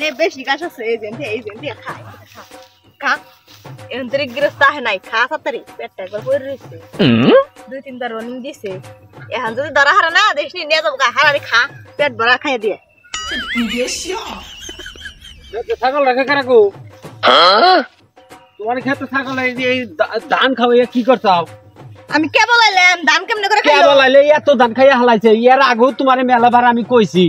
এনে বেশি গাছ আছে এই যেন খায় খা এন্তরে গৃহস্থ আহে নাই খা তাড়াতাড়ি পেটটা একবার পড়ে রইছে 2-3 বার রনিং দিছে এখন যদি ধরা হারা না দেশনি নিয়ে যাবো হারারি খা পেট ভরা খাইয়ে দিয়ে ছাগল রাখা কারাকু তোমার ক্ষেত্রে ছাগল এই ধান খাওয়াইয়া কি করছাও আমি কে বলাইলাম ধান কেমনে করে কে বলাইলে এত ধান খাইয়া হালাইছে এর আগেও তোমারে মেলাবার আমি কইছি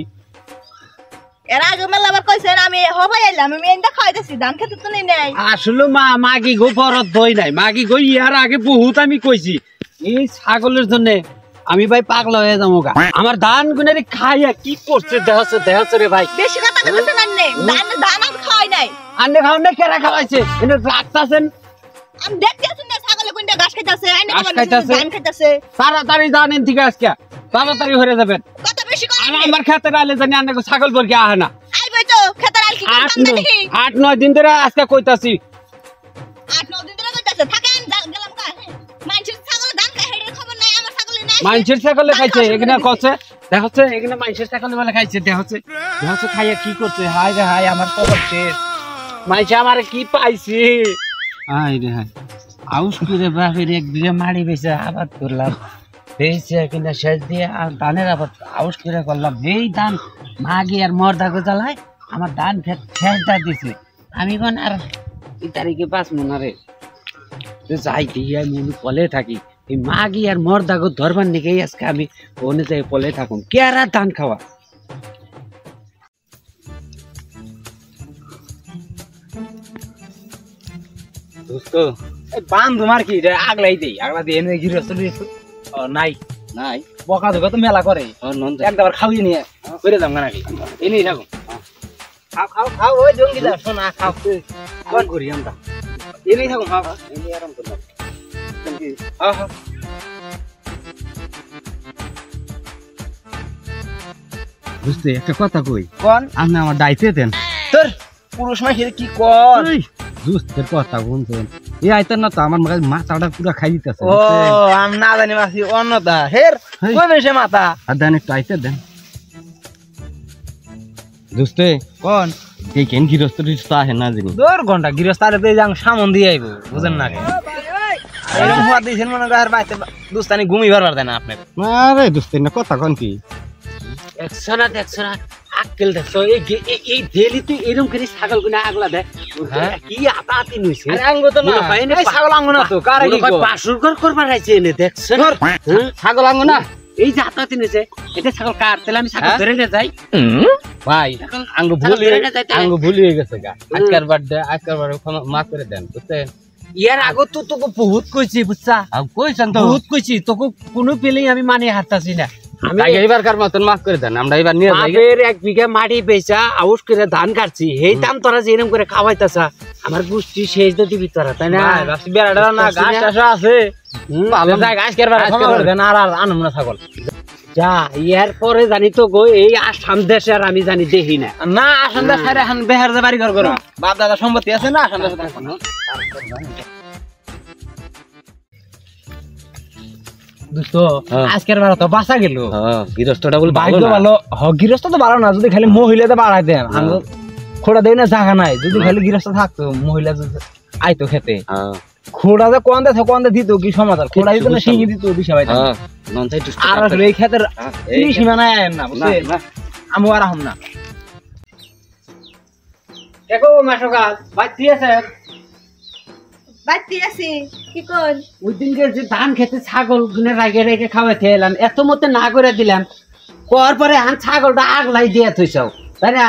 এর আগে মেলাবার কইছেন আমি হবাই আইলাম আমি এন্ডা খাইতেছি ধান খেতে তো নাই আসলে মাগি গো পরত দই নাই মাগি গো ইয়ার আগে বহুত আমি কইছি এই ছাগলের জন্য আমি ভাই পাগলা হয়ে যাবো গা আমার ধান গুনারে খাইয়া কি করছে দেহছে রে ভাই বেশি কথা কইছেন আন্নে ধান আমি খাই নাই আন্নে খাও না কেরা খাওয়াইছে এনে রাখতাছেন আমি দেখতেছি না ছাগলে কোনটা ঘাস খাইতাছে আইনে ধান খাইতাছে তাড়াতাড়ি জানেন ঠিক আছে তাড়াতাড়ি হয়ে যাবেন কত বেশি কথা আমার খেতে আইলে জানি আন্নে ছাগল বর্গে আহে না আইবে তো খেতার আইল কি করতাম দেখি 8-9 দিন ধরে আজকে কইতাছি 8-9 দিন ধরে কইতাছে থাকেন গেলাম কা মানুষের ছাগল ধান খাই হেডে খবর নাই আমার ছাগলে নাই মানুষের ছাগলে খাইছে এখানে কচ্ছে দেখছে এখানে মানুষের ছাগলে বলে খাইছে দেখছে খাইয়া কি করছে হায় রে হায় আমার কবর শেষ মাইছে আমারে কি পাইছি হায় রে হায় আউস করে বাপের এক বিঘা মাড়ি বেচে আবাদ করলাম বেচে কিনা শেষ দিয়ে আর ধানের আবাদ আউস করে করলাম এই ধান মাগি আর মর্দাকে জ্বালায় আমার ধান শেষ দা দিছে আমি কোন আর এই তারিখে বাঁচবো না রে যাই দিয়ে আমি পলে থাকি এই মাগি আর মর্দাকে ধরবার নিকেই আজকে আমি অনুযায়ী পলে থাকুন কেরা ধান খাওয়া দোস্ত বান তোমার কি আগলাই দেই আগলা দিয়ে এনে গিরস্ত দিয়েছো নাই নাই বকা ধোকা তো মেলা করে একবার খাওয়ি নিয়ে করে যাম নাকি এনেই থাকুন খাও খাও খাও ওই জঙ্গিদা শোনা খাও কোন করি আমরা এনেই থাকুন খাও এনেই আরাম করলাম হ্যাঁ হ্যাঁ বুঝতে একটা কথা কই কোন আপনি আমার দায়িত্ব দেন তোর পুরুষ মাইছে কি কর দুস্তের কথা বলছেন এই আইতেন না তো আমার মাথাটা পুরো খাই দিতেছে ও আমি না জানি মাসি অন্যতা হের কই বেশে মাথা আর দেন একটু আইতে দেন দুস্তে কোন এই কেন গিরস্ত রিস্তা আছে না জানি 2 ঘন্টা গিরস্ত আরে যাং সামন দিয়ে আইবো বুঝেন না এরকম হওয়া দিছেন মনে কর বাইতে দুস্তানি ঘুমিবার পারতেন না আপনি আরে দুস্তে না কথা কোন কি একছনা আক্কেল দেখছো এই ডেলি তুই এরকম করে ছাগল গুনা আগলা দে কি আতাতি নইছে আরে আঙ্গ তো না এই ছাগল আঙ্গ না তো কারে কি কই পাশুর ঘর করবার আইছে এনে দেখছ ছাগল আঙ্গ না এই যে আতাতি নইছে এটা ছাগল কাট তাহলে আমি ছাগল ধরে নিয়ে যাই ভাই আঙ্গ ভুল হয়ে গেছে গা আজকের বারডে মাফ করে দেন বুঝছেন ইয়ার আগে তো তোকে বহুত কইছি বুঝছা কইছেন তো বহুত কইছি তোকে কোনো ফিলিং আমি মানে হারতাছি না আমি এইবারকার মতন মাফ করে দেন আমরা এবার নিয়ে যাই এর 1 বিঘা মাটি বেচা আউশ করে ধান কাটছি এই দাম তোরা যেরকম করে খাওয়াইতাছা আমার গুষ্টি শেষ তো দিবি তোরা তাই না রাস্তি বেড়াটা না ঘাস টাস আছে ভালো যায় ঘাস কেরবার দেন আর আনম না ছাগল যা ইয়ার পরে জানি তো গো এই আসাম দেশে আর আমি জানি দেখি না না আসাম দেশ ছাড়া এখন বেহার যে বাড়ি ঘর করো বাপ দাদা সম্পত্তি আছে না আসাম দেশে থাকো না দোস্ত আজকের বার তো বাঁচা গেল গৃহস্থটা বলে ভালো গৃহস্থ তো ভালো না যদি খালি মহিলাতে বাড়াই দেন খোড়া দেয় না জায়গা নাই যদি খালি গৃহস্থ থাকতো মহিলা আইতো খেতে খোড়া যে কোন দিত কি সমাধান খোড়া দিত না সিঙ্গি দিত দিশা ভাই আর আসলে এই খেতের সীমানায় আয়েন না বুঝছেন আমি আর আহম না দেখো মাসকাল বাচ্চি আছে বাচ্চি আছে কি কর ওই দিনকে যে ধান খেতে ছাগল গুনে রেখে খাওয়াতে এলাম এত মতে না করে দিলাম কর পরে আন ছাগলটা আগলাই দিয়ে থইছাও তাই না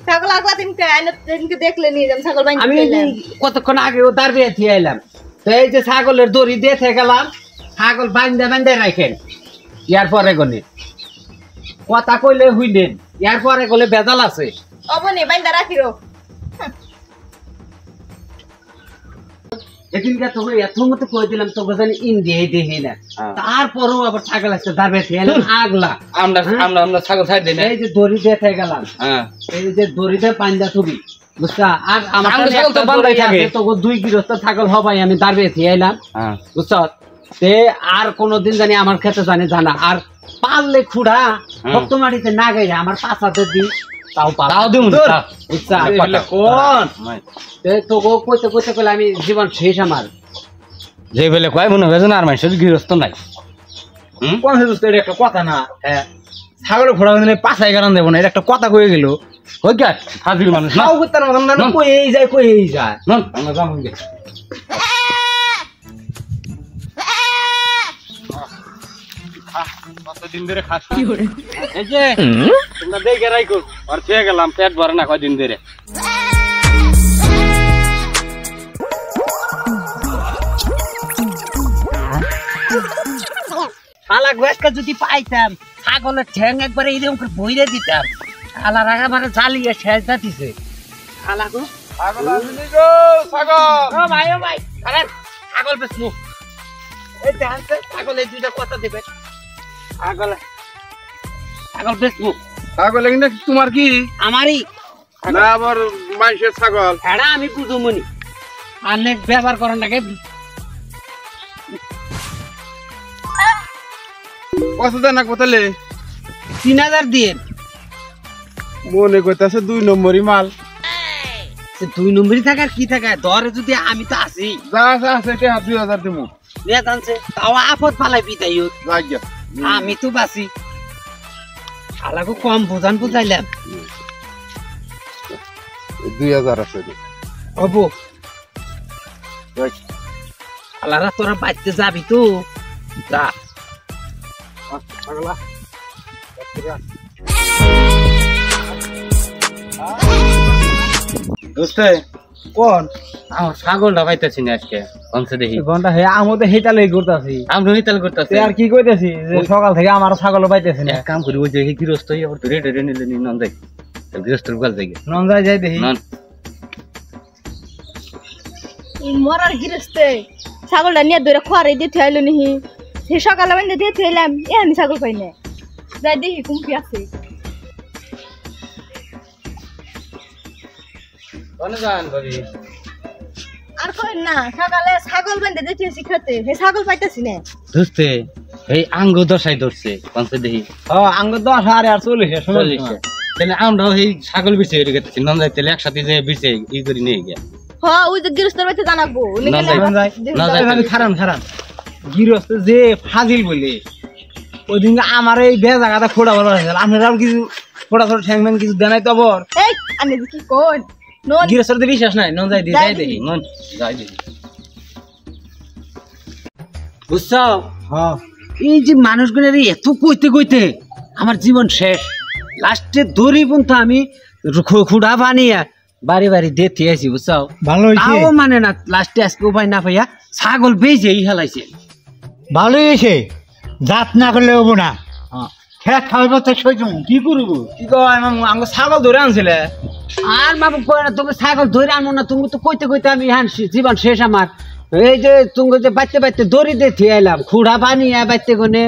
ছাগল আগলা দিনকে দেখলে নিয়ে যাম ছাগল বাইন আমি কতক্ষণ আগে ও দাঁড়িয়ে দিয়ে এলাম তো এই যে ছাগলের দড়ি দিয়ে গেলাম ছাগল বান্ধে রাখেন ইয়ার পরে গনে কথা কইলে হইলেন ইয়ার পরে গলে বেজাল আছে অবনি বাইন্দা রাখিরো এদিনকে তোকে এত মতো কই দিলাম তোকে জানি ইন্ডিয়ায় দেখি না তারপরও আবার ছাগল আসতে দাঁড়িয়ে দিয়ে আগলা আমরা ছাগল ছাড় দিই না এই যে দড়ি দিয়ে গেলাম এই যে দড়িতে পাঞ্জা ছবি বুঝছা আর আমার ছাগল তো বান্ধাই থাকে তোকে 2 গৃহস্থ ছাগল হবাই আমি দাঁড়িয়ে দিয়ে এলাম বুঝছ তে আর কোনদিন জানি আমার খেতে জানি জানা আর পারলে খুড়া ভক্ত মাটিতে না গাইলে আমার পাছাতে দি তাও দেব না বুঝছা কোন তো কইতে কইতে কইলে আমি জীবন শেষ আমার যে বেলে কয় মনে হবে না আর মানুষের গৃহস্থ নাই কোন দোস্ত এটা একটা কথা না হ্যাঁ ছাগলের ঘোড়া মানে পাছাই গান দেব না এটা একটা কথা কয়ে গেল কই গা ফাজিল মানুষ না কইতার মতন না কই এই যায় নন আমরা যাম গে কতদিন ধরে খাস কি করে এই যে তোমরা দেখে রাখো আর খেয়ে গেলাম পেট ভরে না কয়দিন ধরে শালা গোয়াসকা যদি পাইতাম ছাগলের ঠ্যাং একবারে এরকম করে বইরে দিতাম শালা রাগা মারে জ্বালিয়ে শেষ দিছে শালা গো ছাগল আসেনি গো ছাগল ও ভাই আরে ছাগল বেচমু এই দেখতে ছাগল এই দুইটা কথা দেবে ছাগল বেচমু ছাগল এখানে তোমার কি আমারই না আবার মানুষের ছাগল এড়া আমি বুঝুমনি অনেক ব্যবহার করার নাকি কত দেন না কোথালে 3000 দিয়ে মনে করতেছে 2 নম্বরই মাল 2 নম্বরই থাকার কি থাকে ধরে যদি আমি তো আছি যা যা সেটা 2000 দিমু নিয়ে জানছে তাও আপদ পালাই বিদায় লাগিয়া আমি তো বাসি শালাকে কম বুঝাইলাম 2000 আছে হবো শালারা তোরা বাইতে যাবি তো যা ছাগলা দোস্তে কোন আমার ছাগলটা পাইতেছি না আজকে অংশে দেখি ঘন্টা হে আমতে হেটা লই করতাছি আমরা হিতাল করতেছি আর কি কইতাছি যে সকাল থেকে আমার ছাগল পাইতেছি না এক কাম করি ওই যে গৃহস্থ আবার ধরে ধরে নিলে নন যাই গৃহস্থর গাল যাই নন যাই দেখি নন এই মরার গিরস্তে ছাগলটা নিয়ে ধরে খোয়ারে দিতে আইলো নিহি সে সকালে বাইন্দে দিতে এলাম এহানি ছাগল পাই না যাই দেখি কুম্পি আছে কোন যান ভাবি আর কই না সকালে ছাগল বাইন্দে দিতেছি খেতে হে ছাগল পাইতাছি না দোস্তে এই আঙ্গ দশাই ধরছে অংশে দেখি আঙ্গ 10 আর 40 সময় তাহলে আমরাও এই ছাগল বিছে হয়ে গেছি নন যাই তাহলে একসাথে যে বিছে ই করি নিয়ে গিয়া হ ওই যে গিরস্তের বাড়িতে জানাবো না যাই খারান গৃহস্থ যে ফাজিল বলে ওই দিন আমার এই বে জায়গাটা খোড়া বলা হয়েছিল আপনারা কিছু খোড়া খোড়া ঠ্যাং ম্যাং কিছু দেনাই তো বর এই আমি কি কোন নন গৃহস্থর বিশ্বাস নাই নন যাই যাই দেখি নন যাই দেখি বুঝছো হ্যাঁ এই যে মানুষগুলোর এত কইতে কইতে আমার জীবন শেষ লাস্টে দড়ি পর্যন্ত আমি খুঁড়া বানিয়ে বাড়ি বাড়ি দেখতে আছি বুঝছো ভালো হইছে তাও মানে না লাস্টে আজকে উপায় না পাইয়া ছাগল বেজেই হেলাইছে ভালো হইছে জাত না করলে হবো না খেলা খাওয়াবো তো সইছ কি করবো কি কয় আমাকে ছাগল ধরে আনছিলে আর বাবু কয় না তুমি ছাগল ধরে আনবো না তুমি তো কইতে কইতে আমি জীবন শেষ আমার এই যে তুমি যে বাইতে বাইতে দড়ি দেখতে আইলাম খুঁড়া বানিয়ে বাইতে কোনে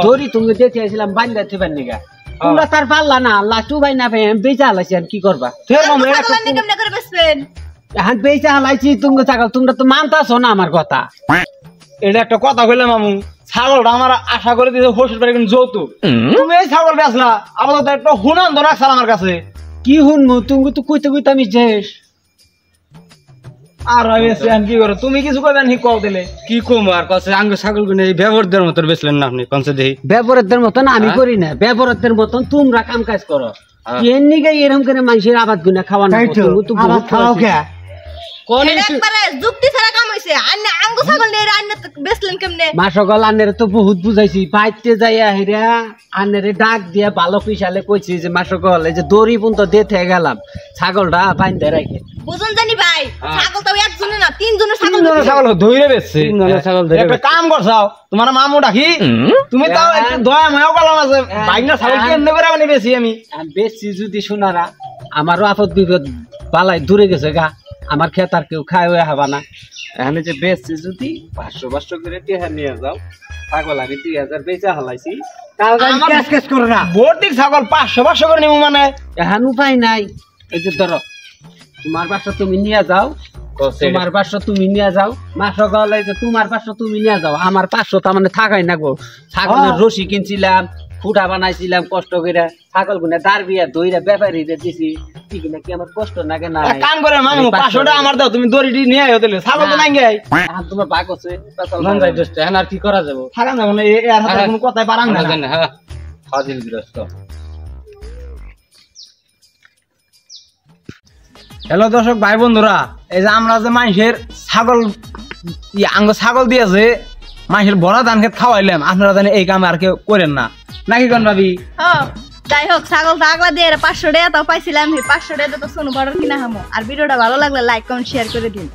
দড়ি তুমি দেখতে আইছিলাম বান্ধা থিবার নিগা তোমরা তার পারলা না আল্লাহ টু ভাই না ভাই বেচা হালাইছি আর কি করবা ছাগল নি কেমনে করে বেচবেন এখন বেচা হালাইছি তুমি ছাগল তোমরা তো মানতাছো না আমার কথা এটা একটা কথা কইলাম মামু ছাগলটা আমার আশা করে দিয়েছে শ্বশুর বাড়ি কিন্তু যৌতুক তুমি এই ছাগল বেচলা আপাতত একটা হুনান তো রাখছাল আমার কাছে কি শুনবো তুমি তো কইতে কইতে আমি শেষ আর কি করো তুমি কিছু কইবেন হি কও দিলে কি কম আর কাছে আঙ্গ ছাগল গুনে ব্যবহার দেওয়ার মতো বেচলেন না আপনি কনসে দেখি ব্যবহারের মতন আমি করি না ব্যবহারের মতন তোমরা কাম কাজ করো এমনি গাই এরকম করে মানুষের আবাদ গুনা খাওয়ানো তুমি তো বহুত খাও কে কোন একবারে যুক্তি ছাড়া কাম হইছে আন্নে আঙ্গু ছাগল নিয়ে আন্নে বেচলেন কেমনে মা সকল আন্নের তো বহুত বুঝাইছি বাইতে যাইয়া হেরা আন্নের ডাক দিয়া ভালো পিছালে কইছি যে মা সকল এই যে দড়ি পর্যন্ত দিতে গেলাম ছাগলটা বাইন্ধে রাখে বুঝুন জানি ভাই ছাগল তো একজনে না তিনজনের ছাগল ছাগল ধইরে বেচছে ছাগল ধরে একটা কাম করছাও তোমার মামু ডাকি তুমি তাও একটু দয়া মায়াও করলাম আছে বাইনা ছাগল কি এমনি করে বানি বেশি আমি বেশি যদি শোনারা আমারও আপদ বিপদ পালাই দূরে গেছে গা আমার খেত আর কেউ খায় হয়ে হবা না এখানে যে বেচছি যদি 500 করে টেহা নিয়ে যাও ছাগল আমি 2000 বেচা হালাইছি ভর্তিক ছাগল 500 করে নিব মানে এখন উপায় নাই এই যে ধরো তোমার 500 তুমি নিয়ে যাও তোমার 500 তুমি নিয়ে যাও মা সকল এই যে তোমার 500 তুমি নিয়ে যাও আমার 500 তার মানে থাকাই না গো ছাগলের রশি কিনছিলাম খুঁটা বানাইছিলাম কষ্ট করে ছাগল গুনে দাঁড়বিয়া দইরা ব্যাপারী দিছি কি কিনা কি আমার কষ্ট নাগে না এক কাম করে মামু 500 টাকা আমার দাও তুমি দড়িটি নিয়ে আইও তাহলে ছাগল তো নাই গাই এখন তোমার ভাগ আছে মন যাই দোস্ত এখন আর কি করা যাবে থাকা না মানে এর হাতে কোনো কথাই পারাং না হ্যাঁ ফাজিল গৃহস্থ হ্যালো দর্শক ভাই বন্ধুরা এই যে আমরা যে মানুষের ছাগল আঙ্গ ছাগল দিয়েছে মানুষের বড় ধান খেত খাওয়াইলাম আপনারা জানেন এই কাম আর কেউ করেন না নাকি কোন ভাবি যাই হোক ছাগল তো আগলা দিয়ে 500 টাকা তাও পাইছিলাম 500 টাকা তো সোনু বড় কিনা হামো আর ভিডিওটা ভালো লাগলে লাইক কমেন্ট শেয়ার করে দিন।